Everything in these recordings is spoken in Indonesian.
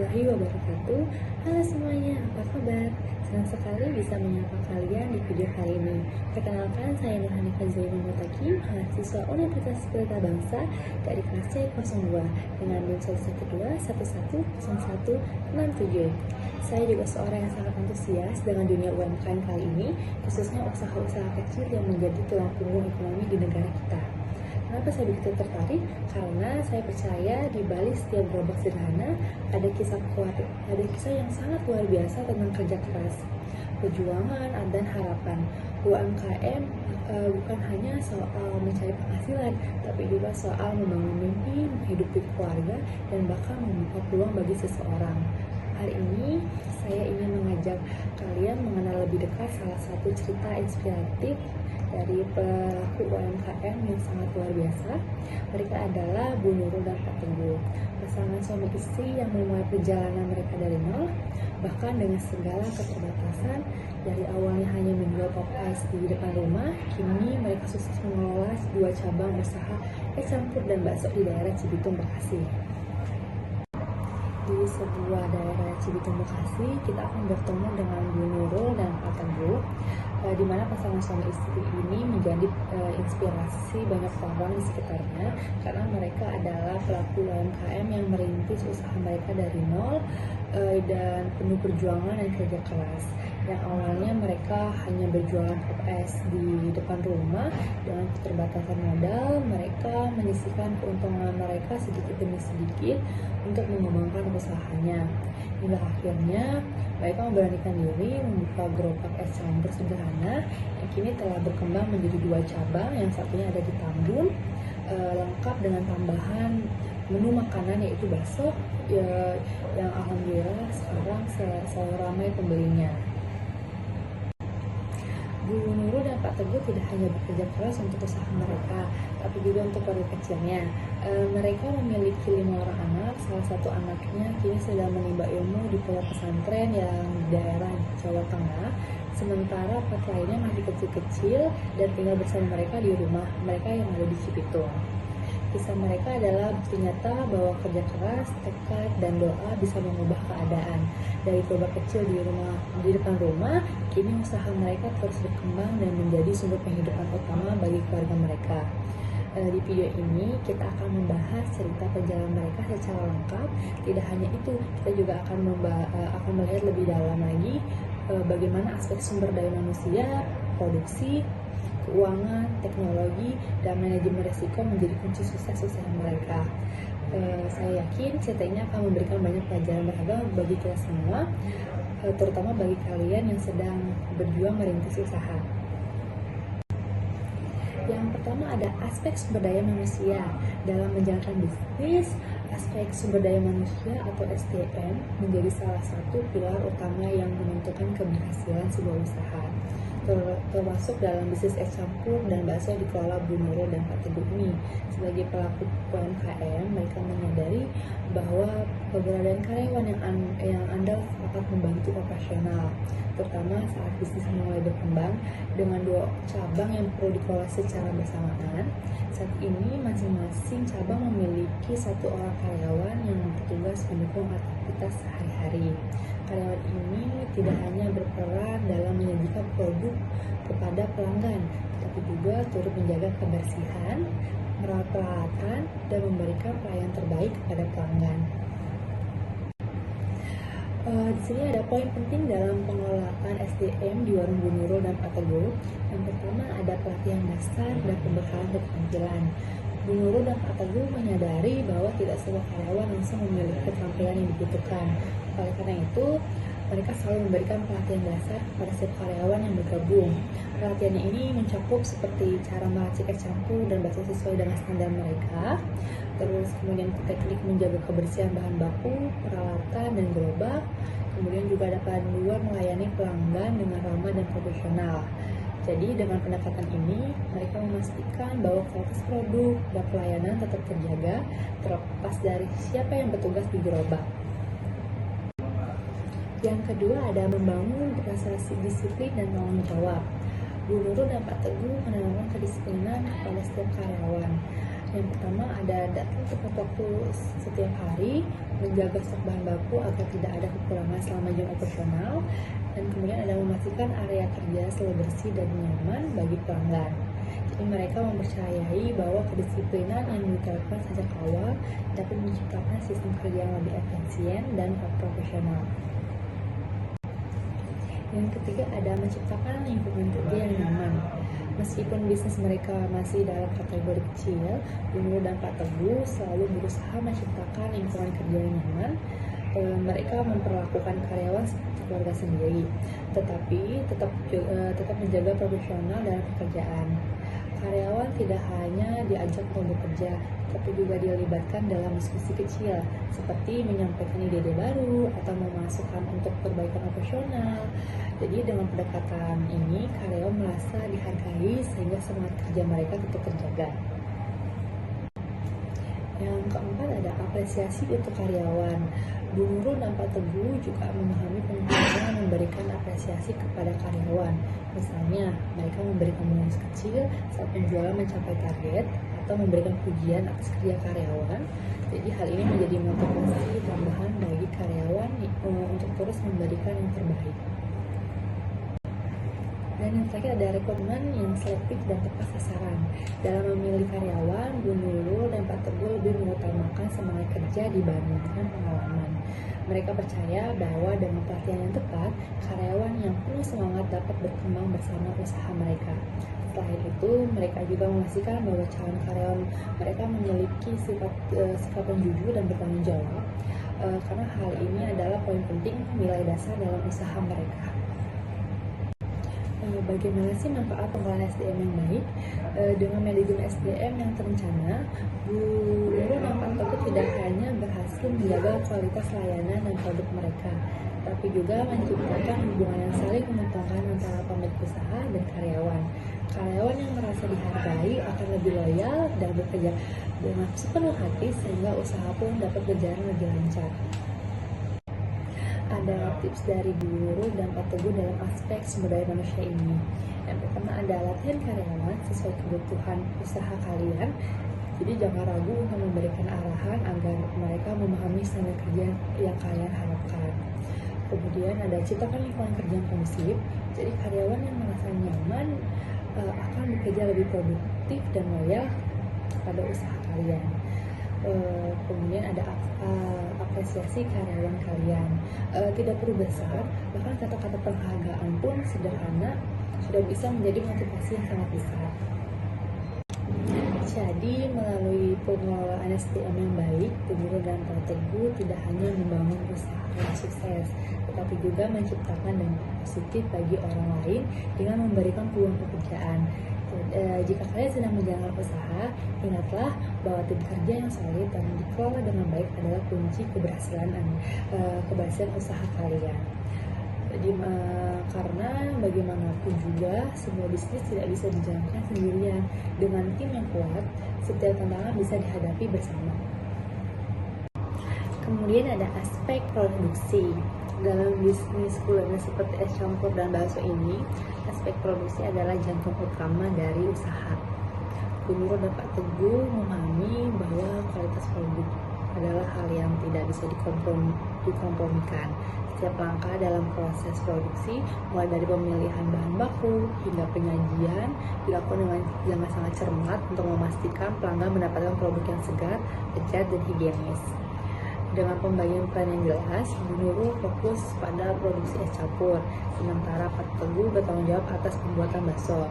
warahmatullahi wabarakatuh. Halo semuanya, apa kabar? Senang sekali bisa menyapa kalian di video kali ini. Perkenalkan, saya Nurhani Fazlina Mutaki, mahasiswa Universitas Pelita Bangsa dari kelas C02 dengan NIM 112110167. Saya juga seorang yang sangat antusias dengan dunia UMKM kali ini, khususnya usaha-usaha kecil yang menjadi tulang punggung ekonomi di negara kita. Kenapa saya begitu tertarik? Karena saya percaya di balik setiap gerobak sederhana ada kisah kuat, ada kisah yang sangat luar biasa tentang kerja keras, perjuangan, dan harapan. UMKM bukan hanya soal mencari penghasilan, tapi juga soal membangun mimpi, menghidupi keluarga, dan bahkan membuka peluang bagi seseorang. Hari ini saya ingin mengajak kalian mengenal lebih dekat salah satu cerita inspiratif dari pelaku UMKM yang sangat luar biasa. Mereka adalah Bu Nurul dan Pak Teguh, pasangan suami istri yang memulai perjalanan mereka dari nol, bahkan dengan segala keterbatasan. Dari awalnya hanya menjual pop ice di depan rumah, kini mereka sukses mengelola 2 cabang usaha es campur dan bakso di daerah Cibitung, Bekasi. Di sebuah daerah Cibitung, Bekasi, kita akan bertemu dengan Bu Nurul dan Pak Teguh, di mana pasangan suami istri ini menjadi inspirasi banyak orang di sekitarnya, karena mereka adalah pelaku UMKM yang merintis usaha mereka dari nol dan penuh perjuangan dan kerja keras. Yang awalnya mereka hanya berjualan pop es di depan rumah dengan keterbatasan modal, mereka menyisihkan keuntungan mereka sedikit demi sedikit untuk mengembangkan usahanya. Hingga akhirnya mereka memberanikan diri membuka gerobak es campur sederhana yang kini telah berkembang menjadi 2 cabang, yang satunya ada di Tambun, lengkap dengan tambahan menu makanan yaitu bakso, yang alhamdulillah sekarang selalu ramai pembelinya. Bu Nurul dan Pak Teguh tidak hanya bekerja keras untuk usaha mereka, tapi juga untuk keluarga kecilnya. Mereka memiliki 5 orang anak, salah satu anaknya kini sedang menimba ilmu di pondok pesantren yang di daerah Jawa Tengah, sementara 4 lainnya masih kecil-kecil dan tinggal bersama mereka di rumah mereka yang ada di Cibitung. Kisah mereka adalah bukti nyata bahwa kerja keras, tekad, dan doa bisa mengubah keadaan. Dari gerobak kecil di depan rumah, kini usaha mereka terus berkembang dan menjadi sumber penghidupan utama bagi keluarga mereka. Di video ini kita akan membahas cerita perjalanan mereka secara lengkap. Tidak hanya itu, kita juga akan melihat lebih dalam lagi bagaimana aspek sumber daya manusia, produksi, keuangan, teknologi, dan manajemen risiko menjadi kunci sukses usaha mereka. Saya yakin cerita ini akan memberikan banyak pelajaran berharga bagi kita semua, terutama bagi kalian yang sedang berjuang merintis usaha. Yang pertama ada aspek sumber daya manusia. Dalam menjalankan bisnis, aspek sumber daya manusia atau SDM menjadi salah satu pilar utama yang menentukan keberhasilan sebuah usaha, termasuk dalam bisnis es campur dan bakso yang dikelola Bu Nurul dan Pak Teguh ini. Sebagai pelaku UMKM, mereka menyadari bahwa keberadaan karyawan yang andal dapat membantu operasional, terutama saat bisnis mulai berkembang dengan 2 cabang yang perlu dikelola secara bersamaan. Saat ini masing-masing cabang memiliki 1 orang karyawan yang bertugas mendukung aktivitas sehari-hari. Karyawan ini tidak hanya berperan dalam menyajikan produk kepada pelanggan, tetapi juga turut menjaga kebersihan, merawat peralatan, dan memberikan pelayanan terbaik kepada pelanggan. Di sini ada poin penting dalam pengelolaan SDM di warung Bu Nurul dan Pak Teguh. Yang pertama ada pelatihan dasar dan pembekalan keterampilan. Bu Nurul dan Pak Teguh menyadari bahwa tidak semua karyawan langsung memiliki keterampilan yang dibutuhkan. Oleh karena itu, mereka selalu memberikan pelatihan dasar kepada setiap karyawan yang bergabung. Pelatihannya ini mencakup seperti cara meracik es campur dan bakso sesuai dengan standar mereka, terus kemudian teknik menjaga kebersihan bahan baku, peralatan, dan gerobak. Kemudian juga ada panduan melayani pelanggan dengan ramah dan profesional. Jadi dengan pendekatan ini, mereka memastikan bahwa kualitas produk dan pelayanan tetap terjaga, terlepas dari siapa yang bertugas di gerobak. Yang kedua ada membangun rasa disiplin dan tanggung jawab. Bu Nurul dan Pak Teguh menanamkan kedisiplinan kepada setiap karyawan. Yang pertama ada datang tepat waktu setiap hari, menjaga stok bahan baku agar tidak ada kekurangan selama jam operasional, dan kemudian ada memastikan area kerja selalu bersih dan nyaman bagi pelanggan. Jadi mereka mempercayai bahwa kedisiplinan yang diterapkan sejak awal dapat menciptakan sistem kerja yang lebih efisien dan profesional. Yang ketiga ada menciptakan lingkungan kerja yang nyaman. Meskipun bisnis mereka masih dalam kategori kecil, Bu Nurul dan Pak Teguh selalu berusaha menciptakan lingkungan kerja yang nyaman. Mereka memperlakukan karyawan seperti keluarga sendiri, tetapi tetap menjaga profesional dalam pekerjaan. Karyawan tidak hanya diajak untuk bekerja, tapi juga dilibatkan dalam diskusi kecil, seperti menyampaikan ide-ide baru atau memasukkan untuk perbaikan operasional. Jadi dengan pendekatan ini, karyawan merasa dihargai sehingga semangat kerja mereka tetap terjaga. Yang keempat ada apresiasi untuk karyawan. Bu Nurul dan Pak Teguh juga memahami pentingnya memberikan apresiasi kepada karyawan. Misalnya, mereka memberikan bonus kecil saat penjualan mencapai target atau memberikan pujian atas kerja karyawan. Jadi hal ini menjadi motivasi tambahan bagi karyawan untuk terus memberikan yang terbaik. Dan yang terakhir ada rekrutmen yang selektif dan tepat sasaran. Dalam memilih karyawan, Bu Nurul dan Pak Teguh lebih mengutamakan semangat kerja dibandingkan pengalaman. Mereka percaya bahwa dengan pelatihan yang tepat, karyawan yang penuh semangat dapat berkembang bersama usaha mereka. Selain itu, mereka juga memastikan bahwa calon karyawan mereka memiliki sifat yang jujur dan bertanggung jawab, karena hal ini adalah poin penting nilai dasar dalam usaha mereka. Bagaimana sih manfaat pengelolaan SDM yang baik? Dengan manajemen SDM yang terencana, Bu Nurul dan Pak Teguh tidak hanya berhasil menjaga kualitas layanan dan produk mereka, tapi juga menciptakan hubungan yang saling menguntungkan antara pemilik usaha dan karyawan. Karyawan yang merasa dihargai akan lebih loyal dan bekerja dengan sepenuh hati sehingga usaha pun dapat berjalan lebih lancar. Ada tips dari Bu Nurul dan Pak Teguh dalam aspek sumber daya manusia ini. Yang pertama ada latihan karyawan sesuai kebutuhan usaha kalian. Jadi jangan ragu untuk memberikan arahan agar mereka memahami standar kerja yang kalian harapkan. Kemudian ada ciptakan lingkungan kerja yang kondusif. Jadi karyawan yang merasa nyaman akan bekerja lebih produktif dan loyal pada usaha kalian. Kemudian ada apresiasi karyawan kalian. Tidak perlu besar, bahkan kata-kata penghargaan pun sederhana sudah bisa menjadi motivasi yang sangat besar. Jadi melalui pengelolaan SDM yang baik, Bu Nurul dan Pak Teguh tidak hanya membangun usaha yang sukses, tetapi juga menciptakan dampak positif bagi orang lain dengan memberikan peluang pekerjaan. Jika kalian sedang menjalankan usaha, ingatlah bahwa tim kerja yang solid dan dikelola dengan baik adalah kunci keberhasilan usaha kalian. Jadi, karena bagaimanapun juga semua bisnis tidak bisa dijalankan sendirian. Dengan tim yang kuat, setiap tantangan bisa dihadapi bersama. Kemudian ada aspek produksi. Dalam bisnis kuliner seperti es campur dan bakso ini, aspek produksi adalah jantung utama dari usaha. Bu Nurul dan Pak Teguh memahami bahwa kualitas produk adalah hal yang tidak bisa dikompromikan. Setiap langkah dalam proses produksi, mulai dari pemilihan bahan baku hingga penyajian, dilakukan dengan sangat cermat untuk memastikan pelanggan mendapatkan produk yang segar, lezat, dan higienis. Dengan pembagian peran yang jelas, Bu Nurul fokus pada produksi es campur, sementara Pak Teguh bertanggung jawab atas pembuatan bakso.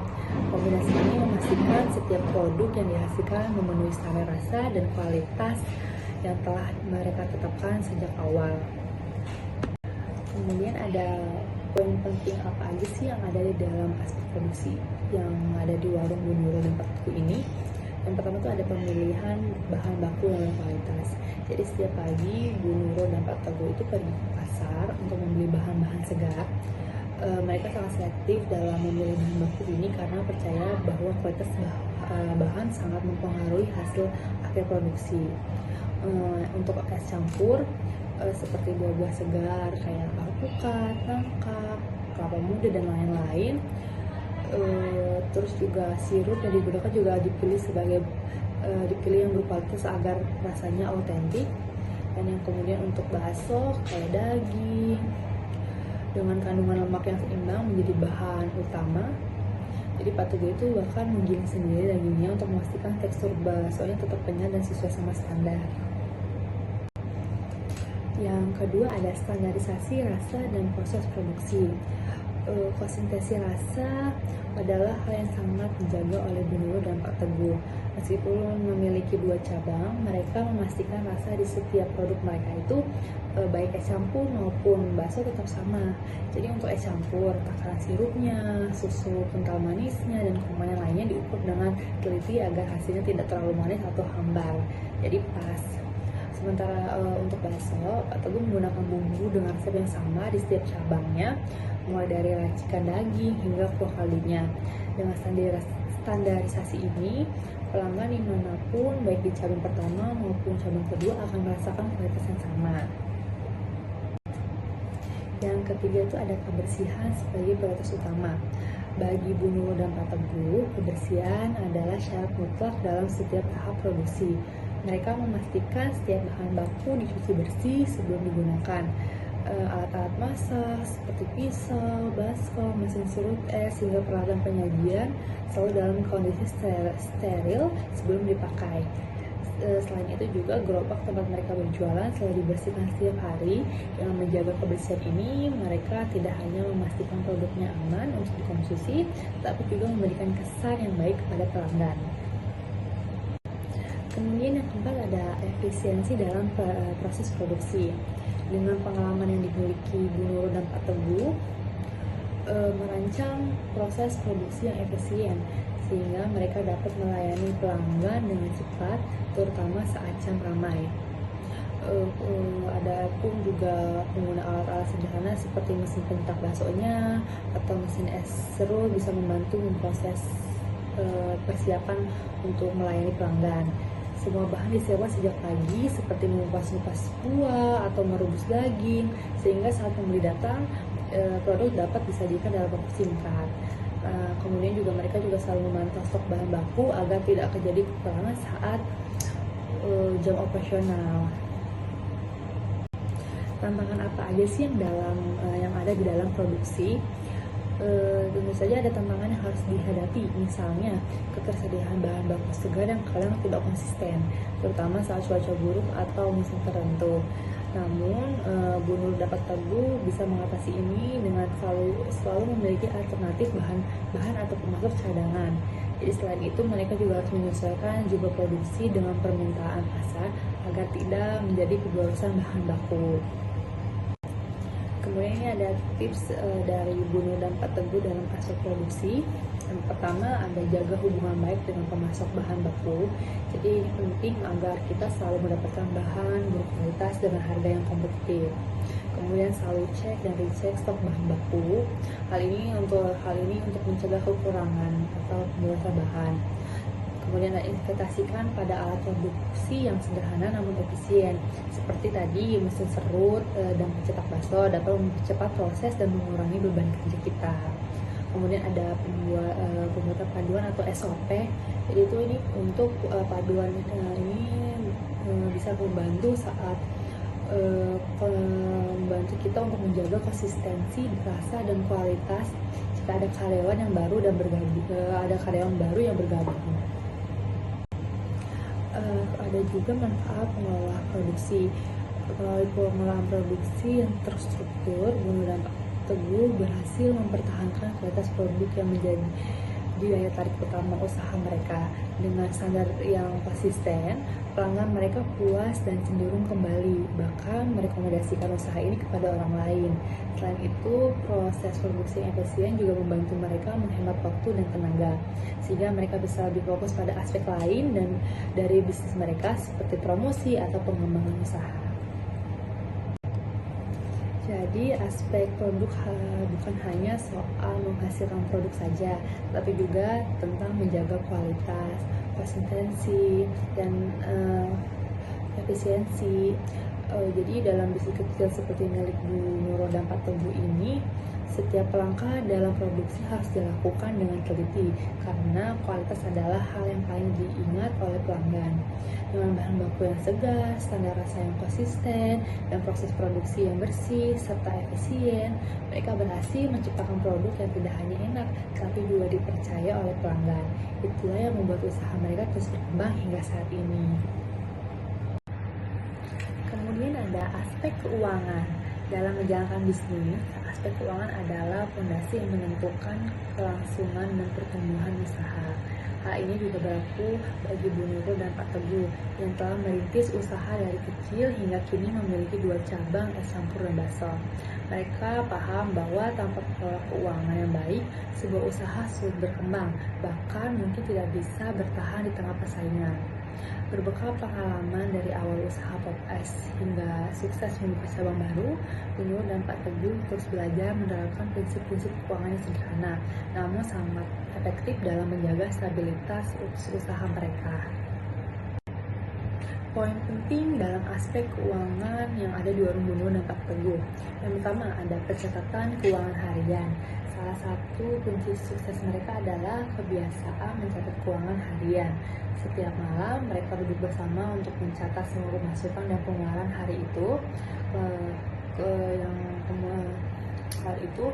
Kombinasi ini memastikan setiap produk yang dihasilkan memenuhi standar rasa dan kualitas yang telah mereka tetapkan sejak awal. Kemudian ada poin penting apa aja sih yang ada di dalam aspek produksi yang ada di warung Bu Nurul dan Pak Teguh ini. Yang pertama itu ada pemilihan bahan baku yang berkualitas. Jadi setiap pagi Bu Nurul dan Pak Teguh itu pergi ke pasar untuk membeli bahan-bahan segar. Mereka sangat selektif dalam memilih bahan baku ini karena percaya bahwa kualitas bahan sangat mempengaruhi hasil akhir produksi. Untuk es campur seperti buah-buah segar kayak alpukat, nangka, kelapa muda dan lain-lain. Terus juga sirup yang digunakan juga dipilih sebagai dipilih yang berkualitas agar rasanya autentik. Dan yang kemudian untuk bakso kayak daging dengan kandungan lemak yang seimbang menjadi bahan utama. Jadi Pak Teguh itu bahkan menggiling sendiri dagingnya untuk memastikan tekstur baksonya tetap kenyal dan sesuai sama standar. Yang kedua ada standarisasi rasa dan proses produksi. Konsistensi rasa adalah hal yang sangat dijaga oleh Bu Nurul dan Pak Teguh. Meskipun memiliki 2 cabang, mereka memastikan rasa di setiap produk mereka itu baik es campur maupun bakso tetap sama. Jadi untuk es campur, takaran sirupnya, susu kental manisnya, dan komponen lainnya diukur dengan teliti agar hasilnya tidak terlalu manis atau hambar. Jadi pas. Sementara untuk bakso, Pak Teguh menggunakan bumbu dengan resep yang sama di setiap cabangnya, mulai dari racikan daging hingga kuah kaldunya. Dengan standarisasi ini, pelanggan dimanapun, baik di cabang pertama maupun cabang kedua, akan merasakan kualitas yang sama. Yang ketiga itu ada kebersihan sebagai prioritas utama. Bagi Bu Nurul dan Pak Teguh, kebersihan adalah syarat mutlak dalam setiap tahap produksi. Mereka memastikan setiap bahan baku dicuci bersih sebelum digunakan. Alat-alat masak seperti pisau, baskom, mesin serut es, hingga peralatan penyajian selalu dalam kondisi steril sebelum dipakai. Selain itu juga gerobak tempat mereka berjualan selalu dibersihkan setiap hari. Dengan menjaga kebersihan ini, mereka tidak hanya memastikan produknya aman untuk dikonsumsi, tapi juga memberikan kesan yang baik kepada pelanggan. Kemudian yang keempat ada efisiensi dalam proses produksi. Dengan pengalaman yang dimiliki Bu Nurul dan Pak Teguh, merancang proses produksi yang efisien sehingga mereka dapat melayani pelanggan dengan cepat, terutama saat jam ramai. Ada pun juga pengguna alat-alat sederhana seperti mesin pencetak baksonya atau mesin es serut bisa membantu memproses persiapan untuk melayani pelanggan. Semua bahan disiapkan sejak pagi seperti mengupas-ngupas buah atau merebus daging, sehingga saat pembeli datang, produk dapat disajikan dalam waktu singkat. Kemudian juga mereka juga selalu memantau stok bahan baku agar tidak terjadi kekurangan saat jam operasional. Tantangan apa aja sih yang ada di dalam produksi? Tentu saja ada tantangan yang harus dihadapi, misalnya ketersediaan bahan baku segar yang kadang tidak konsisten, terutama saat cuaca buruk atau musim tertentu. Namun, Bu Nurul dapat Teguh bisa mengatasi ini dengan selalu memiliki alternatif bahan atau pemasok cadangan. Jadi selain itu, mereka juga harus menyesuaikan jumlah produksi dengan permintaan pasar agar tidak menjadi kebobolan bahan baku. Kemudian ini ada tips dari Bu Nurul dan Pak Teguh dalam proses produksi. Yang pertama ada jaga hubungan baik dengan pemasok bahan baku. Jadi ini penting agar kita selalu mendapatkan bahan berkualitas dengan harga yang kompetitif. Kemudian selalu cek dan recheck stok bahan baku. Hal ini untuk mencegah kekurangan atau pemborosan bahan. Kemudian investasikan pada alat produksi yang sederhana namun efisien, seperti tadi mesin serut dan pencetak bakso dapat mempercepat proses dan mengurangi beban kerja kita. Kemudian ada pembuatan paduan atau SOP. Jadi itu ini untuk paduan ini bisa membantu saat membantu kita untuk menjaga konsistensi rasa dan kualitas jika ada karyawan yang baru yang bergabung. Ada juga manfaat mengelola produksi. Melalui pengolahan produksi yang terstruktur, Bu Nurul dan Pak Teguh berhasil mempertahankan kualitas produk yang menjadi daya tarik utama usaha mereka. Dengan standar yang konsisten, pelanggan mereka puas dan cenderung kembali, bahkan merekomendasikan usaha ini kepada orang lain. Selain itu, proses produksi yang efisien juga membantu mereka menghemat waktu dan tenaga, sehingga mereka bisa lebih fokus pada aspek lain dan dari bisnis mereka seperti promosi atau pengembangan usaha. Jadi aspek produk bukan hanya soal menghasilkan produk saja, tapi juga tentang menjaga kualitas, konsistensi, dan efisiensi. Jadi dalam bisnis kecil seperti milik Bu Nurul dan Pak Teguh ini, Setiap langkah dalam produksi harus dilakukan dengan teliti, karena kualitas adalah hal yang paling diingat oleh pelanggan. Dengan bahan baku yang segar, standar rasa yang konsisten, dan proses produksi yang bersih serta efisien, mereka berhasil menciptakan produk yang tidak hanya enak, tapi juga dipercaya oleh pelanggan. Itulah yang membuat usaha mereka terus berkembang hingga saat ini. Kemudian ada aspek keuangan. Dalam menjalankan bisnis, aspek keuangan adalah fondasi yang menentukan kelangsungan dan pertumbuhan usaha. Hal ini juga berlaku bagi Bu Nurul dan Pak Teguh yang telah merintis usaha dari kecil hingga kini memiliki 2 cabang es campur dan bakso. Mereka paham bahwa tanpa pola keuangan yang baik, sebuah usaha sulit berkembang, bahkan mungkin tidak bisa bertahan di tengah persaingan. Berbekal pengalaman dari awal usaha Pop Ice hingga sukses membuka cabang baru, Bu Nurul dan Pak Teguh terus belajar menerapkan prinsip-prinsip keuangan yang sederhana, namun sangat efektif dalam menjaga stabilitas usaha mereka. Poin penting dalam aspek keuangan yang ada di warung Bu Nurul dan Pak Teguh. Yang pertama ada pencatatan keuangan harian. Salah satu kunci sukses mereka adalah kebiasaan mencatat keuangan harian. Setiap malam mereka duduk bersama untuk mencatat seluruh masukan dan pengeluaran hari itu. Hal itu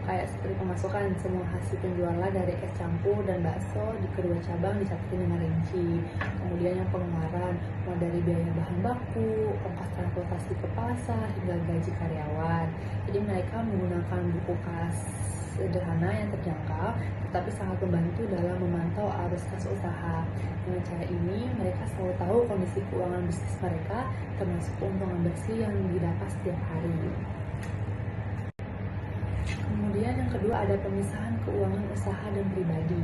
kayak seperti pemasukan semua hasil penjualan dari es campur dan bakso di kedua cabang dicatatkan dengan rinci. Kemudian yang pengeluaran mulai dari biaya bahan baku, ongkos transportasi ke pasar hingga gaji karyawan. Jadi mereka menggunakan buku kas sederhana yang terjangkau, tetapi sangat membantu dalam memantau arus kas usaha. Dengan cara ini, mereka selalu tahu kondisi keuangan bisnis mereka, termasuk keuntungan bersih yang didapat setiap hari. Kemudian yang kedua ada pemisahan keuangan usaha dan pribadi.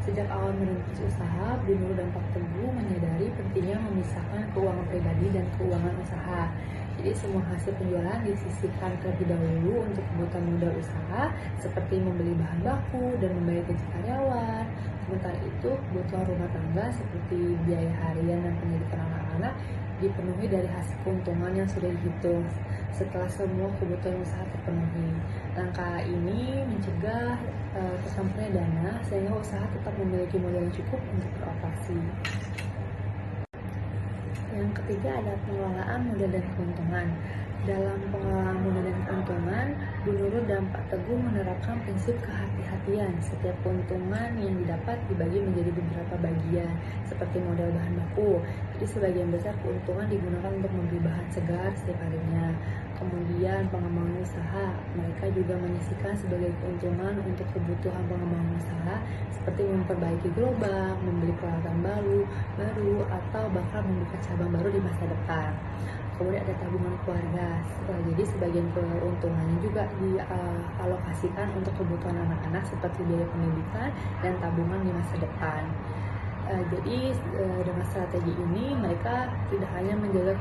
Sejak awal merintis usaha, Bu Nurul dan Pak Teguh menyadari pentingnya memisahkan keuangan pribadi dan keuangan usaha. Jadi semua hasil penjualan disisihkan terlebih dahulu untuk kebutuhan modal usaha seperti membeli bahan baku dan membayar gaji karyawan. Sementara itu, kebutuhan rumah tangga seperti biaya harian dan pendidikan anak-anak dipenuhi dari hasil keuntungan yang sudah dihitung setelah semua kebutuhan usaha terpenuhi. Langkah ini mencegah tercampurnya dana sehingga usaha tetap memiliki modal yang cukup untuk beroperasi. Yang ketiga ada pengelolaan modal dan keuntungan. Dalam pengelolaan modal dan keuntungan, Bu Nurul dan Pak Teguh menerapkan prinsip kehati-hatian. Setiap keuntungan yang didapat dibagi menjadi beberapa bagian, seperti modal bahan baku. Jadi sebagian besar keuntungan digunakan untuk membeli bahan segar setiap harinya. Kemudian pengembangan usaha, mereka juga menyisihkan sebagai keuntungan untuk kebutuhan pengembangan usaha seperti memperbaiki gerobak, membeli peralatan baru, atau bahkan membuka cabang baru di masa depan. Kemudian ada tabungan keluarga, jadi sebagian keuntungannya juga dialokasikan untuk kebutuhan anak-anak seperti biaya pendidikan dan tabungan di masa depan. Jadi dengan strategi ini mereka tidak hanya menjaga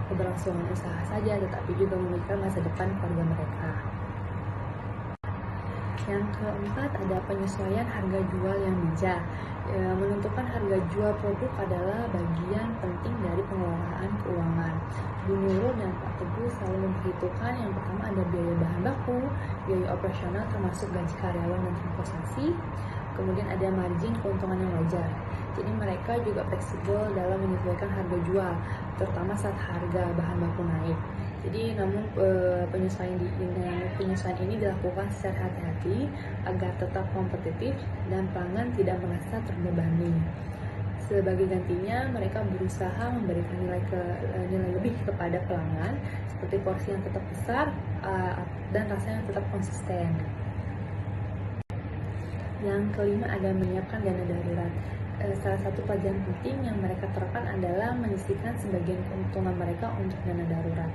keberlangsungan usaha saja, tetapi juga memikirkan masa depan keluarga mereka. Yang keempat ada penyesuaian harga jual yang bijak. Menentukan harga jual produk adalah bagian penting dari pengelolaan keuangan. Bu Nurul dan Pak Teguh selalu memperhitungkan yang pertama ada biaya bahan baku, biaya operasional termasuk gaji karyawan dan transportasi. Kemudian ada margin keuntungan yang wajar. Jadi mereka juga fleksibel dalam menyesuaikan harga jual, terutama saat harga bahan baku naik. Jadi namun penyesuaian ini dilakukan secara hati-hati agar tetap kompetitif dan pelanggan tidak merasa terbebani. Sebagai gantinya, mereka berusaha memberikan nilai lebih kepada pelanggan, seperti porsi yang tetap besar dan rasa yang tetap konsisten. Yang kelima ada menyiapkan dana darurat. Salah satu pelajaran penting yang mereka terapkan adalah menyisihkan sebagian keuntungan mereka untuk dana darurat.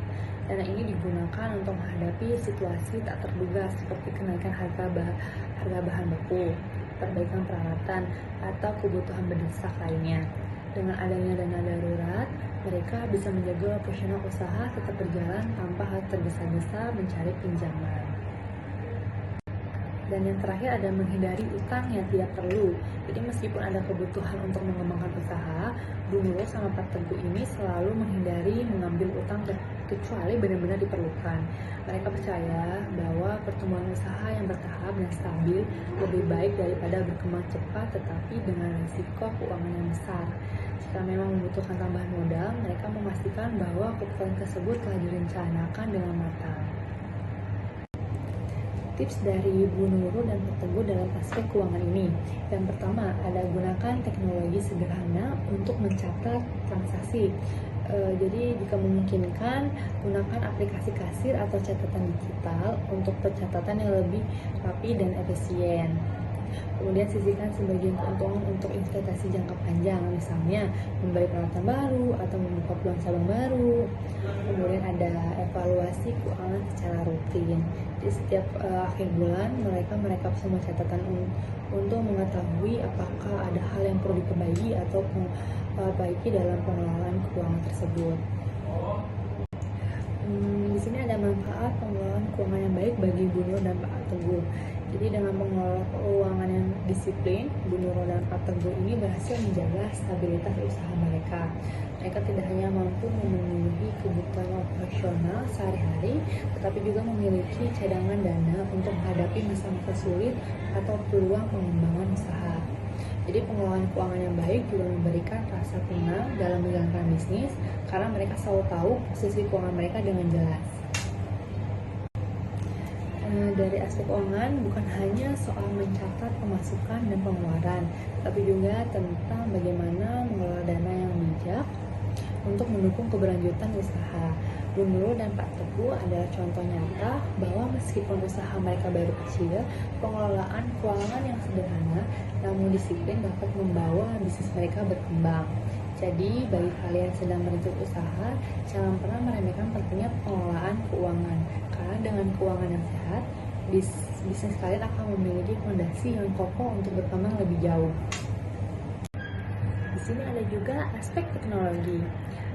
Dana ini digunakan untuk menghadapi situasi tak terduga seperti kenaikan harga bahan baku, perbaikan peralatan, atau kebutuhan mendesak lainnya. Dengan adanya dana darurat, mereka bisa menjaga operasional usaha tetap berjalan tanpa harus tergesa-gesa mencari pinjaman. Dan yang terakhir ada menghindari utang yang tidak perlu. Jadi meskipun ada kebutuhan untuk mengembangkan usaha, Bu Nurul sama Pak Teguh ini selalu menghindari mengambil utang kecuali benar-benar diperlukan. Mereka percaya bahwa pertumbuhan usaha yang bertahap dan stabil lebih baik daripada berkembang cepat tetapi dengan risiko keuangan yang besar. Jika memang membutuhkan tambahan modal, mereka memastikan bahwa kebutuhan tersebut telah direncanakan dengan matang. Tips dari Bu Nurul dan Pak Teguh dalam aspek keuangan ini. Yang pertama, ada gunakan teknologi sederhana untuk mencatat transaksi. Jadi jika memungkinkan, gunakan aplikasi kasir atau catatan digital untuk pencatatan yang lebih rapi dan efisien. Kemudian sisihkan sebagian keuntungan untuk investasi jangka panjang, misalnya membeli peralatan baru atau membuka peluang cabang baru. Kemudian ada evaluasi keuangan secara rutin. Di setiap akhir bulan mereka semua catatan untuk mengetahui apakah ada hal yang perlu diperbaiki atau perbaiki dalam pengelolaan keuangan tersebut. Di sini ada manfaat pengelolaan keuangan yang baik bagi Bu Nurul dan Pak Teguh. Jadi dengan mengelola keuangan yang disiplin, Bu Nurul dan Pak Teguh ini berhasil menjaga stabilitas usaha mereka. Mereka tidak hanya mampu memenuhi kebutuhan operasional sehari-hari, tetapi juga memiliki cadangan dana untuk menghadapi masa-masa sulit atau peluang pengembangan usaha. Jadi pengelolaan keuangan yang baik juga memberikan rasa tenang dalam menjalankan bisnis karena mereka selalu tahu posisi keuangan mereka dengan jelas. Dari aspek keuangan bukan hanya soal mencatat pemasukan dan pengeluaran, tapi juga tentang bagaimana mengelola dana yang bijak untuk mendukung keberlanjutan usaha. Bu Nurul dan Pak Teguh adalah contoh nyata bahwa meskipun usaha mereka baru kecil, pengelolaan keuangan yang sederhana namun disiplin dapat membawa bisnis mereka berkembang. Jadi bagi kalian yang sedang merintis usaha, jangan pernah meremehkan pentingnya pengelolaan keuangan. Karena dengan keuangan yang sehat, bisnis kalian akan memiliki fondasi yang kokoh untuk berkembang lebih jauh. Di sini ada juga aspek teknologi.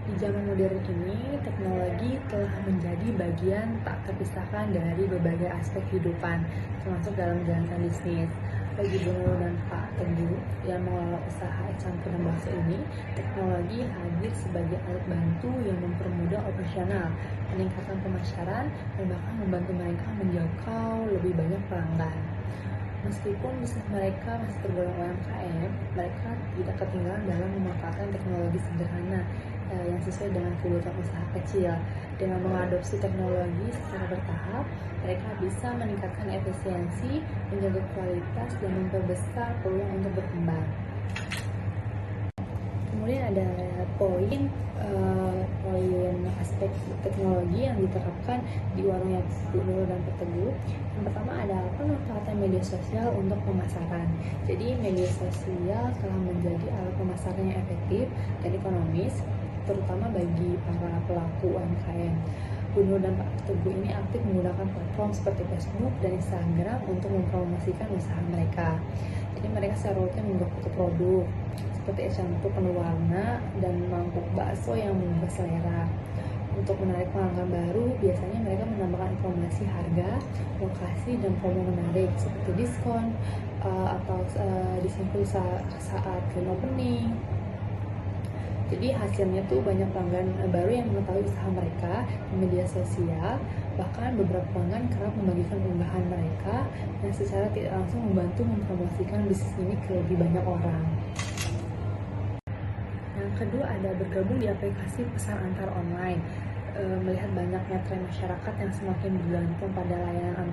Di zaman modern ini, teknologi telah menjadi bagian tak terpisahkan dari berbagai aspek kehidupan, termasuk dalam menjalankan bisnis. Bagi Bu Nurul dan Pak Teguh yang mengelola usaha es campur dan bakso ini, teknologi hadir sebagai alat bantu yang mempermudah operasional, meningkatkan pemasaran, dan bahkan membantu mereka menjangkau lebih banyak pelanggan. Meskipun bisnis mereka masih tergolong UMKM, mereka tidak ketinggalan dalam memanfaatkan teknologi sederhana yang sesuai dengan kebutuhan usaha kecil. Dengan mengadopsi teknologi secara bertahap, mereka bisa meningkatkan efisiensi, menjaga kualitas, dan memperbesar peluang untuk berkembang. Kemudian ada poin aspek teknologi yang diterapkan di warungnya Bu Nurul dan Pak Teguh. Yang pertama ada pemanfaatan media sosial untuk pemasaran. Jadi media sosial telah menjadi alat pemasaran yang efektif dan ekonomis, terutama bagi para pelaku UMKM. Bu Nurul dan Pak Teguh ini aktif menggunakan platform seperti Facebook dan Instagram untuk mempromosikan usaha mereka. Jadi mereka secara rutin mengunggah foto produk seperti es campur penuh warna dan mangkuk bakso yang mengubah selera. Untuk menarik pelanggan baru, biasanya mereka menambahkan informasi harga, lokasi, dan promo menarik seperti diskon atau diskon saat grand opening. Jadi hasilnya tuh banyak pelanggan baru yang mengetahui usaha mereka di media sosial. Bahkan beberapa pelanggan kerap membagikan unggahan mereka yang secara tidak langsung membantu mempromosikan bisnis ini ke lebih banyak orang. Yang kedua ada bergabung di aplikasi pesan antar online. Melihat banyaknya tren masyarakat yang semakin bergantung pada layanan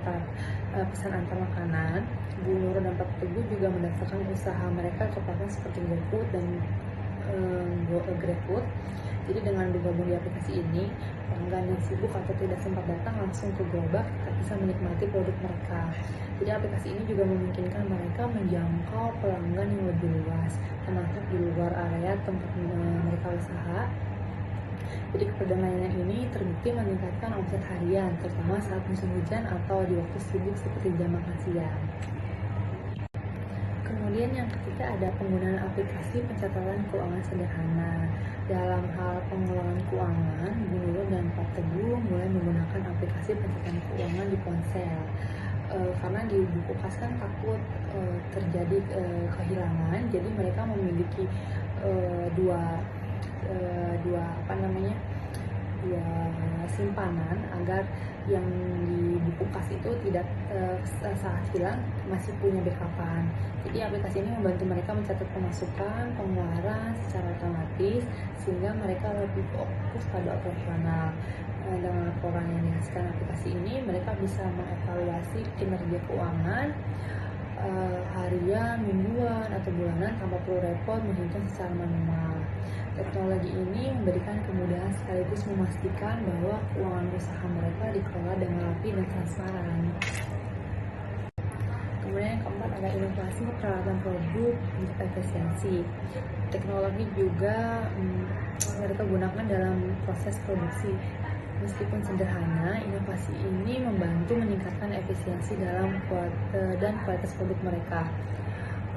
pesan antar makanan, Bu Nurul dan Pak Teguh juga mendaftarkan usaha mereka ke platform seperti GoFood dan GrabFood. Jadi dengan bergabung di aplikasi ini, pelanggan yang sibuk atau tidak sempat datang langsung ke gerobak tetap bisa menikmati produk mereka. Jadi aplikasi ini juga memungkinkan mereka menjangkau pelanggan yang lebih luas, termasuk di luar area tempat mereka usaha. Jadi keberadaan layanan ini terbukti meningkatkan omset harian, terutama saat musim hujan atau di waktu sibuk seperti jam makan siang. Kemudian yang ketiga ada penggunaan aplikasi pencatatan keuangan sederhana. Dalam hal pengelolaan keuangan, Bu Nurul dan Pak Teguh mulai menggunakan aplikasi pencatatan keuangan di ponsel. karena di buku kas kan takut terjadi kehilangan, jadi mereka memiliki dua dua simpanan agar yang di buku kas itu tidak saat hilang masih punya backupan. Jadi aplikasi ini membantu mereka mencatat pemasukan, pengeluaran secara otomatis sehingga mereka lebih fokus pada operasional. Dengan laporan yang dihasilkan aplikasi ini, mereka bisa mengevaluasi kinerja keuangan harian, mingguan, atau bulanan tanpa perlu repot menghitung secara manual. Teknologi ini memberikan kemudahan sekaligus memastikan bahwa keuangan usaha mereka dikelola dengan rapi dan transparan. Kemudian yang keempat ada inovasi peralatan produk untuk efisiensi. Teknologi juga mereka gunakan dalam proses produksi. Meskipun sederhana, inovasi ini membantu meningkatkan efisiensi dalam dan kualitas produk mereka.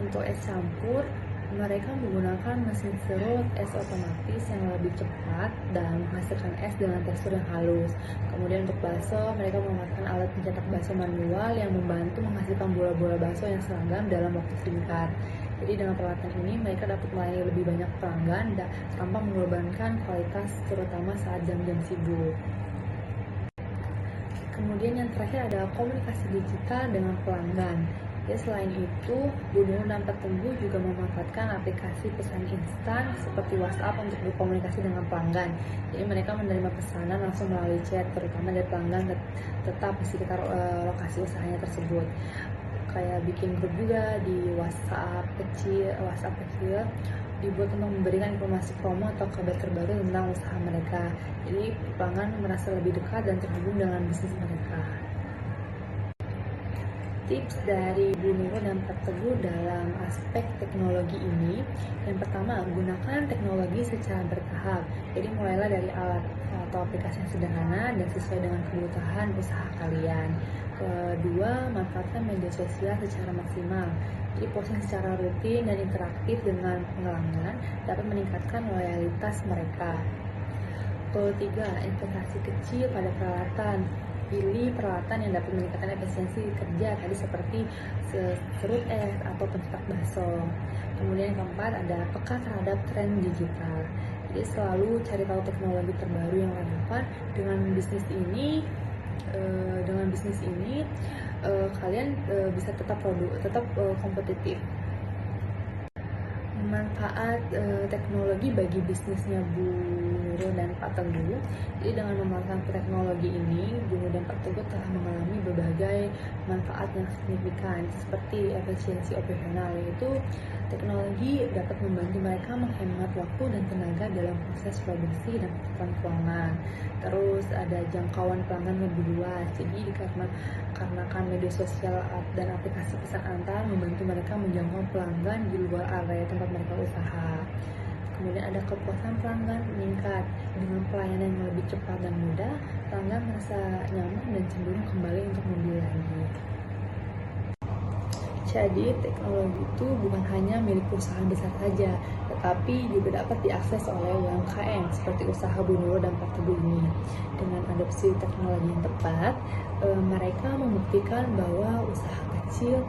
Untuk es campur, mereka menggunakan mesin serut es otomatis yang lebih cepat dan menghasilkan es dengan tekstur yang halus. Kemudian untuk bakso, mereka menggunakan alat pencetak bakso manual yang membantu menghasilkan bola-bola bakso yang seragam dalam waktu singkat. Jadi dengan peralatan ini mereka dapat melayani lebih banyak pelanggan tanpa mengorbankan kualitas, terutama saat jam-jam sibuk. Kemudian yang terakhir adalah komunikasi digital dengan pelanggan. Ya, selain itu, Bu Nurul dan Pak Teguh juga memanfaatkan aplikasi pesan instan seperti WhatsApp untuk berkomunikasi dengan pelanggan. Jadi mereka menerima pesanan langsung melalui chat, terutama dari pelanggan tetap di sekitar lokasi usahanya tersebut. Kayak bikin grup juga di WhatsApp kecil dibuat untuk memberikan informasi promo atau kabar terbaru tentang usaha mereka. Jadi pelanggan merasa lebih dekat dan terhubung dengan bisnis mereka. Tips dari Bu Nurul dan Pak Teguh dalam aspek teknologi ini, yang pertama, gunakan teknologi secara bertahap. Jadi mulailah dari alat atau aplikasi yang sederhana dan sesuai dengan kebutuhan usaha kalian. Kedua, manfaatkan media sosial secara maksimal. Jadi posting secara rutin dan interaktif dengan pelanggan dapat meningkatkan loyalitas mereka. Ketiga, investasi kecil pada peralatan. Pilih peralatan yang dapat meningkatkan efisiensi kerja tadi seperti serut es atau pencetak bakso. Kemudian yang keempat ada peka terhadap tren digital. Jadi selalu cari tahu teknologi terbaru yang relevan dengan bisnis ini. Kalian bisa tetap kompetitif. Manfaat teknologi bagi bisnisnya Bu Nurul dan Pak Teguh. Jadi dengan memanfaatkan teknologi ini, Bu Nurul dan Pak Teguh telah mengalami berbagai manfaat yang signifikan seperti efisiensi operasional, yaitu teknologi dapat membantu mereka menghemat waktu dan tenaga dalam proses produksi dan pencatatan keuangan. Terus ada jangkauan pelanggan lebih luas. Jadi karena media sosial dan aplikasi pesan antar membantu mereka menjangkau pelanggan di luar area tempat mereka usaha. Kemudian ada kepuasan pelanggan meningkat. Dengan pelayanan yang lebih cepat dan mudah, pelanggan merasa nyaman dan cenderung kembali untuk membeli lagi. Jadi teknologi itu bukan hanya milik perusahaan besar saja, tetapi juga dapat diakses oleh UMKM seperti usaha Bu Nurul dan Pak Teguh ini. Dengan adopsi teknologi yang tepat, mereka membuktikan bahwa usaha kecil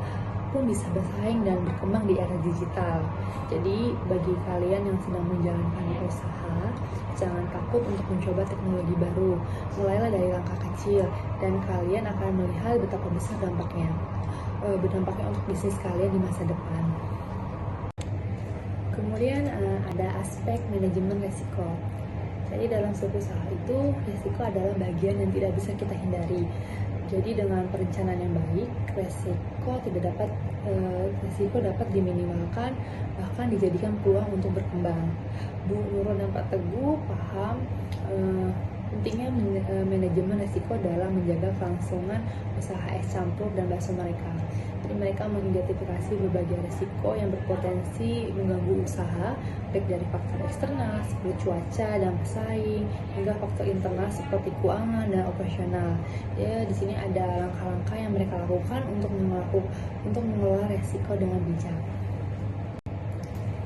pun bisa bersaing dan berkembang di era digital. Jadi bagi kalian yang sedang menjalankan usaha, jangan takut untuk mencoba teknologi baru. Mulailah dari langkah kecil dan kalian akan melihat betapa besar dampaknya untuk bisnis kalian di masa depan. Kemudian ada aspek manajemen resiko. Jadi dalam suatu usaha itu, resiko adalah bagian yang tidak bisa kita hindari. Jadi dengan perencanaan yang baik, resiko dapat diminimalkan, bahkan dijadikan peluang untuk berkembang. Bu Nurul dan Pak Teguh paham pentingnya manajemen resiko dalam menjaga kelangsungan usaha es campur dan bakso mereka. Jadi mereka mengidentifikasi berbagai resiko yang berpotensi mengganggu usaha, baik dari faktor eksternal seperti cuaca dan pesaing, hingga faktor internal seperti keuangan dan operasional. Ya, di sini ada langkah-langkah yang mereka lakukan untuk mengelola resiko dengan bijak.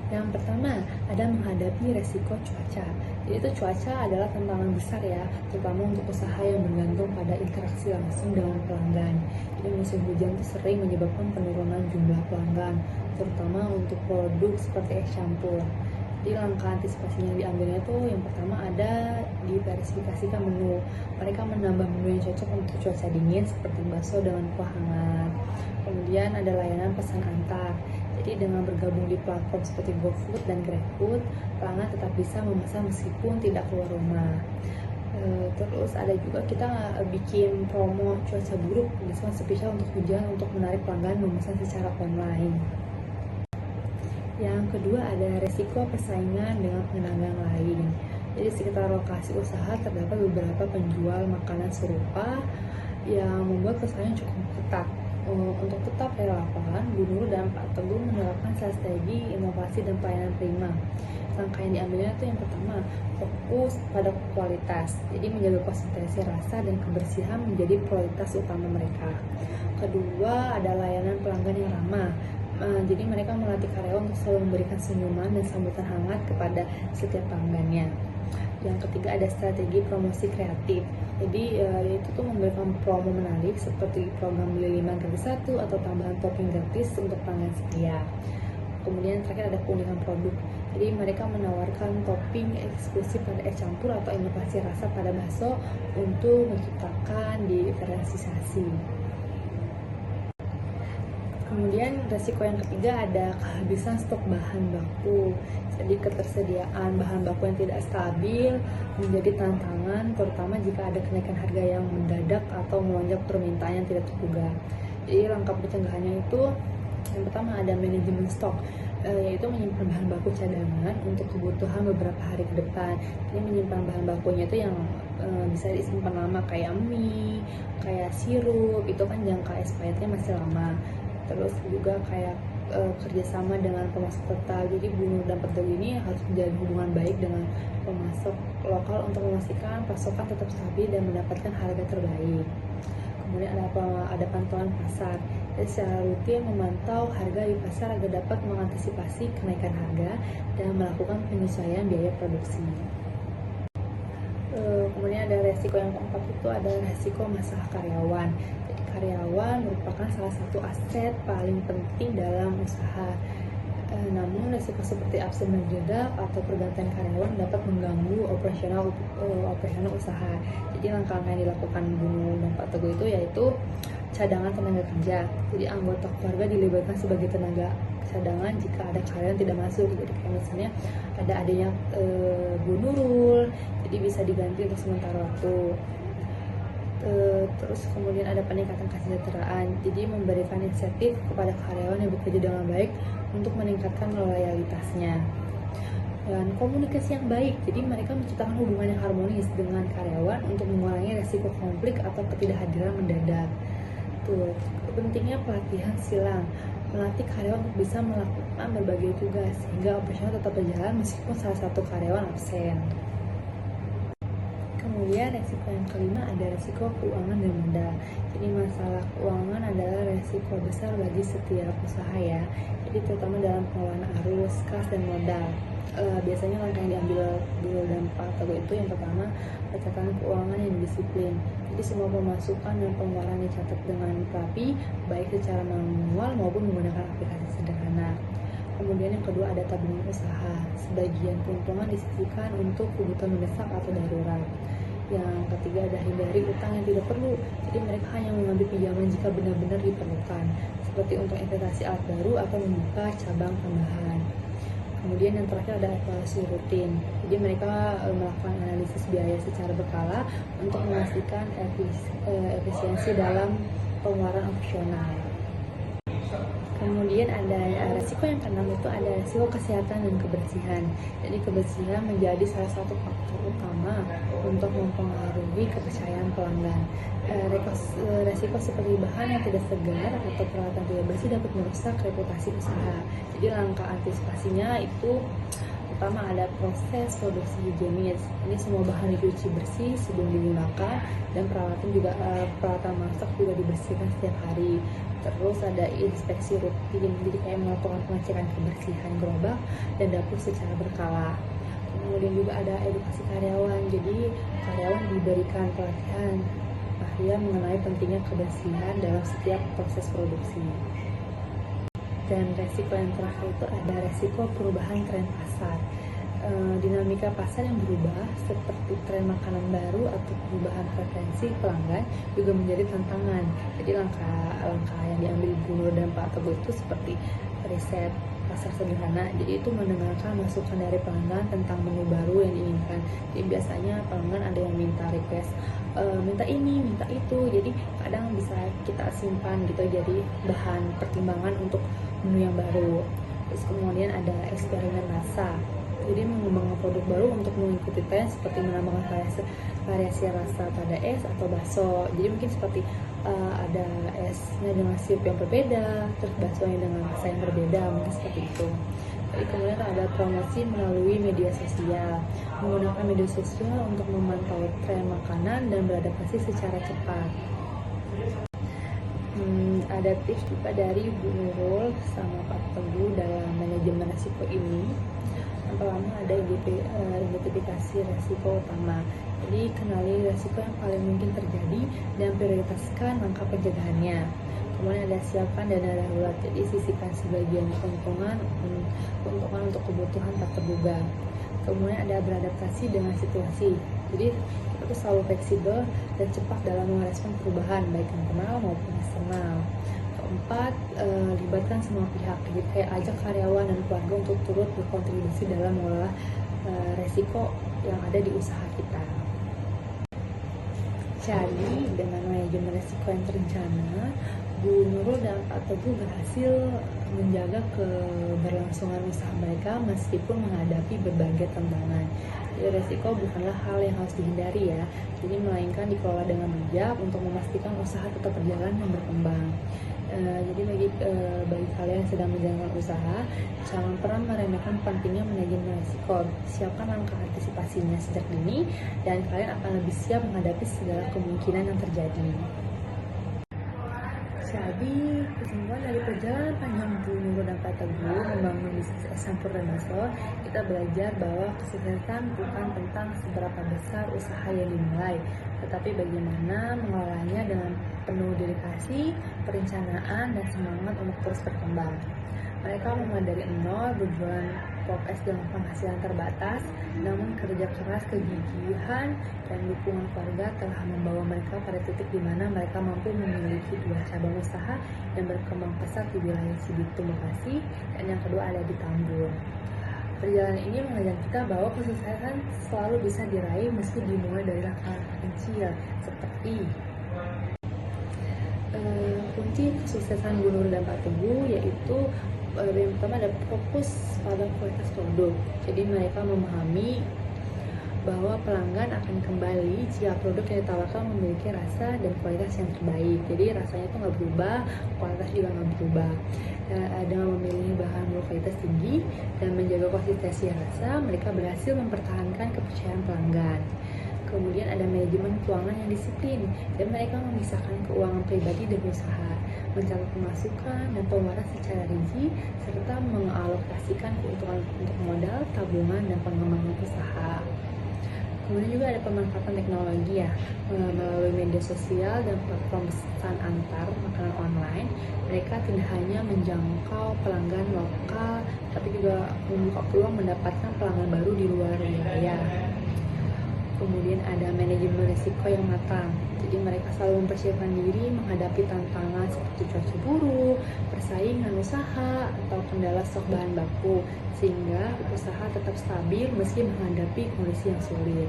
Yang pertama, ada menghadapi resiko cuaca. Jadi itu cuaca adalah tantangan besar ya, terutama untuk usaha yang bergantung pada interaksi langsung dengan pelanggan. Jadi musim hujan itu sering menyebabkan penurunan jumlah pelanggan, terutama untuk produk seperti es campur. Jadi langkah antisipasinya yang diambilnya tuh yang pertama ada diversifikasikan menu. Mereka menambah menu yang cocok untuk cuaca dingin seperti bakso dengan kuah hangat. Kemudian ada layanan pesan antar. Jadi dengan bergabung di platform seperti GoFood dan GrabFood, pelanggan tetap bisa memesan meskipun tidak keluar rumah. Terus ada juga kita bikin promo cuaca buruk, diskon spesial untuk hujan untuk menarik pelanggan memesan secara online. Yang kedua ada resiko persaingan dengan pedagang lain. Jadi di sekitar lokasi usaha terdapat beberapa penjual makanan serupa yang membuat persaingan cukup ketat. Untuk tetap relevan, Bu Nurul dan Pak Teguh menerapkan strategi inovasi dan pelayanan prima. Langkah yang diambilnya itu yang pertama, fokus pada kualitas. Jadi menjaga konsistensi rasa dan kebersihan menjadi prioritas utama mereka. Kedua, ada layanan pelanggan yang ramah. Jadi mereka melatih karyawan untuk selalu memberikan senyuman dan sambutan hangat kepada setiap pelanggannya. Yang ketiga ada strategi promosi kreatif. Jadi itu tuh memberikan promo menarik seperti program beli 5 gratis 1 atau tambahan topping gratis untuk pelanggan setia. Kemudian terakhir ada keunikan produk. Jadi mereka menawarkan topping eksklusif pada es campur atau inovasi rasa pada bakso untuk menciptakan diferensiasi. Kemudian resiko yang ketiga ada kehabisan stok bahan baku. Jadi ketersediaan bahan baku yang tidak stabil menjadi tantangan, terutama jika ada kenaikan harga yang mendadak atau melonjak permintaan yang tidak terduga. Jadi langkah pencegahannya itu yang pertama ada manajemen stok, yaitu menyimpan bahan baku cadangan untuk kebutuhan beberapa hari ke depan. Jadi menyimpan bahan bakunya itu yang bisa disimpan lama kayak mie, kayak sirup, itu kan jangka expirednya masih lama. Terus juga kayak kerjasama dengan pemasok lokal. Jadi Bu Nurul dan Pak Teguh ini harus menjalin hubungan baik dengan pemasok lokal untuk memastikan pasokan tetap stabil dan mendapatkan harga terbaik. Kemudian ada pantauan pasar. Jadi secara rutin memantau harga di pasar agar dapat mengantisipasi kenaikan harga dan melakukan penyesuaian biaya produksi. Kemudian ada resiko yang keempat itu ada resiko masalah karyawan. Jadi karyawan merupakan salah satu aset paling penting dalam usaha. Namun resiko seperti absen mendadak atau pergantian karyawan dapat mengganggu operasional usaha. Jadi langkah-langkah yang dilakukan Bu Nurul dan Pak Teguh itu yaitu cadangan tenaga kerja. Jadi anggota keluarga dilibatkan sebagai tenaga cadangan jika ada karyawan tidak masuk. Jadi kayak misalnya ada adanya Bu Nurul, jadi bisa diganti untuk sementara waktu. Terus kemudian ada peningkatan kesejahteraan. Jadi memberikan insentif kepada karyawan yang bekerja dengan baik untuk meningkatkan loyalitasnya. Dan komunikasi yang baik, jadi mereka menciptakan hubungan yang harmonis dengan karyawan untuk mengurangi resiko konflik atau ketidakhadiran mendadak. Pentingnya pelatihan silang, melatih karyawan untuk bisa melakukan berbagai tugas sehingga operasional tetap berjalan meskipun salah satu karyawan absen. Kemudian resiko yang kelima ada resiko keuangan dan modal. Jadi masalah keuangan adalah resiko besar bagi setiap usaha ya. Jadi terutama dalam pengelolaan arus, kas dan modal. Biasanya langkah yang diambil Bu Nurul dan Pak Teguh itu yang pertama pencatatan keuangan yang disiplin. Jadi semua pemasukan dan pengeluaran dicatat dengan rapi, baik secara manual maupun menggunakan aplikasi sederhana. Kemudian yang kedua ada tabungan usaha. Sebagian keuntungan disisihkan untuk kebutuhan mendesak atau darurat. Yang ketiga ada hindari utang yang tidak perlu. Jadi mereka hanya mengambil pinjaman jika benar-benar diperlukan, seperti untuk investasi alat baru atau membuka cabang tambahan. Kemudian yang terakhir ada evaluasi rutin. Jadi mereka melakukan analisis biaya secara berkala untuk memastikan efisiensi dalam pengeluaran operasional. Kemudian ada resiko yang keenam itu ada resiko kesehatan dan kebersihan. Jadi kebersihan menjadi salah satu faktor utama untuk mempengaruhi kepercayaan pelanggan. Resiko seperti bahan yang tidak segar atau peralatan tidak bersih dapat merusak reputasi usaha. Jadi langkah antisipasinya itu pertama ada proses produksi higienis. Ini semua bahan dicuci bersih sebelum digunakan, dan peralatan juga peralatan masak juga dibersihkan setiap hari. Terus ada inspeksi rutin, jadi kayak melakukan pengecekan kebersihan gerobak dan dapur secara berkala. Kemudian juga ada edukasi karyawan, jadi karyawan diberikan pelatihan mengenai pentingnya kebersihan dalam setiap proses produksi. Dan resiko yang terakhir itu ada resiko perubahan tren pasar. Dinamika pasar yang berubah seperti tren makanan baru atau perubahan preferensi pelanggan juga menjadi tantangan. Jadi langkah yang diambil Bu Nur dan Pak Teguh itu seperti riset pasar sederhana. Jadi itu mendengarkan masukan dari pelanggan tentang menu baru yang diinginkan. Jadi biasanya pelanggan ada yang minta request, minta ini, minta itu. Jadi kadang bisa kita simpan gitu jadi bahan pertimbangan untuk menu yang baru. Terus kemudian ada eksperimen rasa. Jadi mengembangkan produk baru untuk mengikuti tren seperti menambahkan variasi rasa pada es atau bakso. Jadi mungkin seperti ada esnya dengan sirup yang berbeda, terus baksonya dengan rasa yang berbeda, mungkin seperti itu. Jadi kemudian ada promosi melalui media sosial, menggunakan media sosial untuk memantau tren makanan dan beradaptasi secara cepat. Ada tips juga dari Bu Nurul sama Pak Teguh dalam manajemen risiko ini. Yang pertama ada identifikasi risiko utama. Jadi kenali risiko yang paling mungkin terjadi dan prioritaskan langkah pencegahannya. Kemudian ada siapkan dana darurat. Jadi sisihkan sebagian keuntungan untuk kebutuhan tak terduga. Kemudian ada beradaptasi dengan situasi. Jadi kita tuh selalu fleksibel dan cepat dalam merespon perubahan baik internal maupun eksternal. Keempat, libatkan semua pihak. Jadi kayak ajak karyawan dan keluarga untuk turut berkontribusi dalam mengelola resiko yang ada di usaha kita. Jadi dengan manajemen resiko yang terencana, Bu Nurul dan Pak Teguh berhasil menjaga keberlangsungan usaha mereka meskipun menghadapi berbagai tantangan. Jadi resiko bukanlah hal yang harus dihindari ya, jadi melainkan dikelola dengan bijak untuk memastikan usaha tetap berjalan dan berkembang. Jadi bagi kalian yang sedang menjalankan usaha, jangan pernah meremehkan pentingnya manajemen risiko. Siapkan langkah antisipasinya sejak dini, dan kalian akan lebih siap menghadapi segala kemungkinan yang terjadi. Jadi, kesimpulan dari perjalanan panjang Bu Nurul dan Pak Teguh membangun bisnis es campur dan bakso, kita belajar bahwa kesuksesan bukan tentang seberapa besar usaha yang dimulai, tetapi bagaimana mengelolanya dengan penuh dedikasi, perencanaan, dan semangat untuk terus berkembang. Mereka mulai dari nol, berjualan pop es dengan penghasilan terbatas, namun kerja keras, kegigihan, dan dukungan keluarga telah membawa mereka pada titik di mana mereka mampu memiliki 2 cabang usaha yang berkembang pesat di wilayah Cibitung, Bekasi, dan yang kedua ada di Tambun. Perjalanan ini mengajar kita bahwa kesuksesan selalu bisa diraih meski dimulai dari langkah-langkah kecil, seperti kunci kesuksesan Bu Nurul dan Pak Teguh yaitu yang pertama ada fokus pada kualitas produk. Jadi mereka memahami bahwa pelanggan akan kembali jika produk yang ditawarkan memiliki rasa dan kualitas yang terbaik. Jadi rasanya itu nggak berubah, kualitas juga nggak berubah. Dengan memilih bahan berkualitas tinggi dan menjaga konsistensi rasa, mereka berhasil mempertahankan kepercayaan pelanggan. Kemudian ada manajemen keuangan yang disiplin, dan mereka memisahkan keuangan pribadi dan usaha, mencatat pemasukan dan pengeluaran secara rinci, serta mengalokasikan keuntungan untuk modal, tabungan, dan pengembangan usaha. Kemudian juga ada pemanfaatan teknologi ya, melalui media sosial dan platform pesan antar makanan online. Mereka tidak hanya menjangkau pelanggan lokal, tapi juga membuka peluang mendapatkan pelanggan baru di luar wilayah. Kemudian ada manajemen risiko yang matang. Jadi mereka selalu mempersiapkan diri menghadapi tantangan seperti cuaca buruk, persaingan usaha, atau kendala stok bahan baku, sehingga usaha tetap stabil meski menghadapi kondisi yang sulit.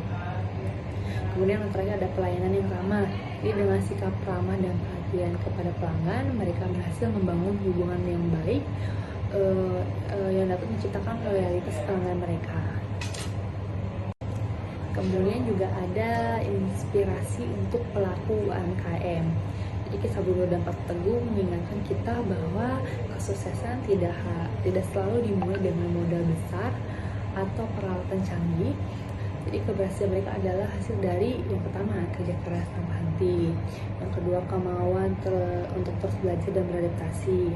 Kemudian yang terakhir ada pelayanan yang ramah. Jadi dengan sikap ramah dan perhatian kepada pelanggan, mereka berhasil membangun hubungan yang baik yang dapat menciptakan loyalitas pelanggan mereka. Kemudian juga ada inspirasi untuk pelaku UMKM. Jadi kisah Bu Nurul dan Pak Teguh mengingatkan kita bahwa kesuksesan tidak selalu dimulai dengan modal besar, atau peralatan canggih. Jadi keberhasilan mereka adalah hasil dari yang pertama kerja keras tanpa henti, yang kedua kemauan untuk terus belajar dan beradaptasi,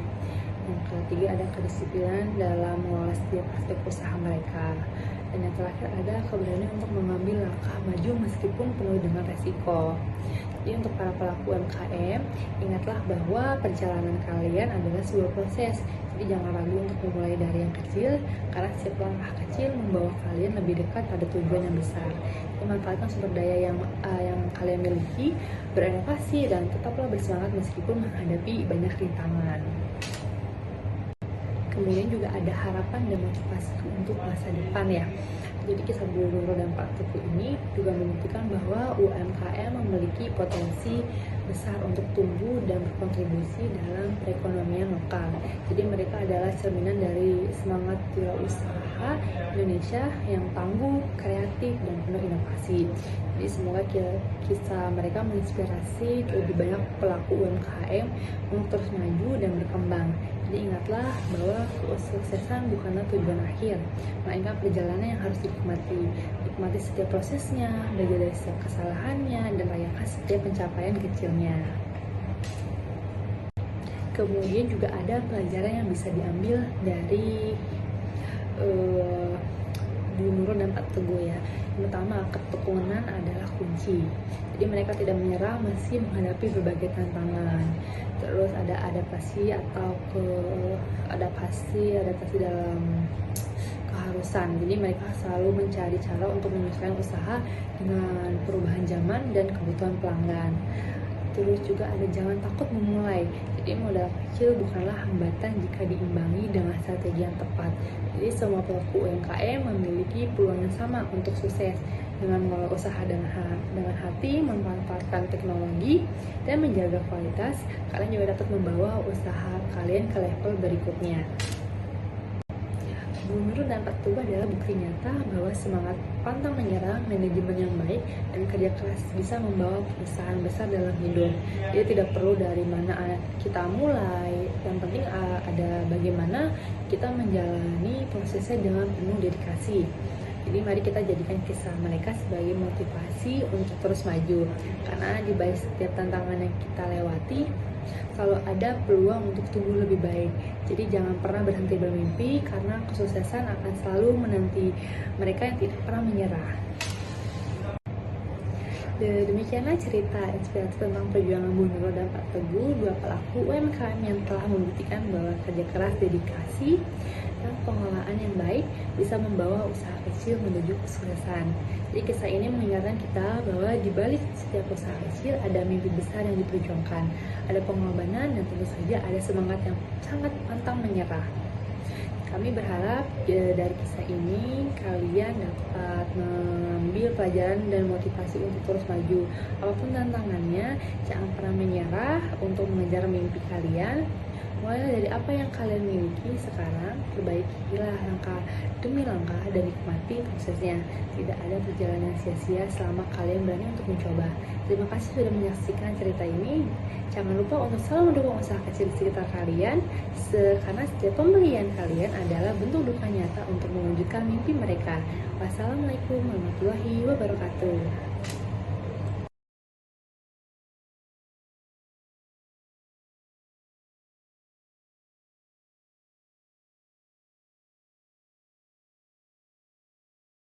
yang ketiga ada kedisiplinan dalam mengelola setiap aspek usaha mereka, dan yang terakhir ada keberanian untuk mengambil langkah maju meskipun penuh dengan resiko. Jadi untuk para pelaku UMKM, ingatlah bahwa perjalanan kalian adalah sebuah proses. Jadi jangan ragu untuk memulai dari yang kecil, karena setiap langkah kecil membawa kalian lebih dekat pada tujuan yang besar. Jadi, manfaatkan sumber daya yang kalian miliki, berinovasi, dan tetaplah bersemangat meskipun menghadapi banyak rintangan. Kemudian juga ada harapan dan motivasi untuk masa depan ya. Jadi kisah Bu Nurul dan Pak Teguh ini juga membuktikan bahwa UMKM memiliki potensi besar untuk tumbuh dan berkontribusi dalam perekonomian lokal. Jadi mereka adalah cerminan dari semangat wirausaha Indonesia yang tangguh, kreatif, dan penuh inovasi. Jadi semoga kisah mereka menginspirasi lebih banyak pelaku UMKM untuk terus maju dan berkembang. Jadi ingatlah bahwa kesuksesan bukanlah tujuan akhir, melainkan perjalanan yang harus dinikmati. Nikmati setiap prosesnya, belajar dari setiap kesalahannya, dan rayakan setiap pencapaian kecilnya. Kemudian juga ada pelajaran yang bisa diambil dari Bu Nurul dan Pak Teguh ya. Yang pertama, ketekunan adalah kunci. Jadi mereka tidak menyerah meski menghadapi berbagai tantangan. Terus ada adaptasi dalam keharusan. Jadi mereka selalu mencari cara untuk menyesuaikan usaha dengan perubahan zaman dan kebutuhan pelanggan. Terus juga ada jangan takut memulai. Jadi modal kecil bukanlah hambatan jika diimbangi dengan strategi yang tepat. Jadi semua pelaku UMKM memiliki peluang yang sama untuk sukses dengan mengelola usaha dengan hati, memanfaatkan teknologi, dan menjaga kualitas. Kalian juga dapat membawa usaha kalian ke level berikutnya. Bu Nurul dan Pak Teguh adalah bukti nyata bahwa semangat pantang menyerah, manajemen yang baik, dan kerja keras bisa membawa perusahaan besar dalam hidup. Jadi tidak perlu dari mana kita mulai, yang penting ada bagaimana kita menjalani prosesnya dengan penuh dedikasi. Jadi mari kita jadikan kisah mereka sebagai motivasi untuk terus maju, karena di balik setiap tantangan yang kita lewati selalu ada peluang untuk tumbuh lebih baik. Jadi jangan pernah berhenti bermimpi, karena kesuksesan akan selalu menanti mereka yang tidak pernah menyerah. Demikianlah cerita inspirasi tentang perjuangan Bu Nurul dan Pak Teguh, dua pelaku UMKM yang telah membuktikan bahwa kerja keras, dedikasi, dan pengelolaan yang baik bisa membawa usaha kecil menuju kesuksesan. Jadi kisah ini mengingatkan kita bahwa di balik setiap usaha kecil ada mimpi besar yang diperjuangkan, ada pengorbanan, dan tentu saja ada semangat yang sangat pantang menyerah. Kami berharap dari kisah ini kalian dapat mengambil pelajaran dan motivasi untuk terus maju. Apapun tantangannya, jangan pernah menyerah untuk mengejar mimpi kalian. Mulai dari apa yang kalian miliki sekarang, perbaikilah langkah demi langkah dan nikmati prosesnya. Tidak ada perjalanan sia-sia selama kalian berani untuk mencoba. Terima kasih sudah menyaksikan cerita ini. Jangan lupa untuk selalu mendukung usaha kecil di sekitar kalian, karena setiap pembelian kalian adalah bentuk dukungan nyata untuk mewujudkan mimpi mereka. Wassalamualaikum warahmatullahi wabarakatuh.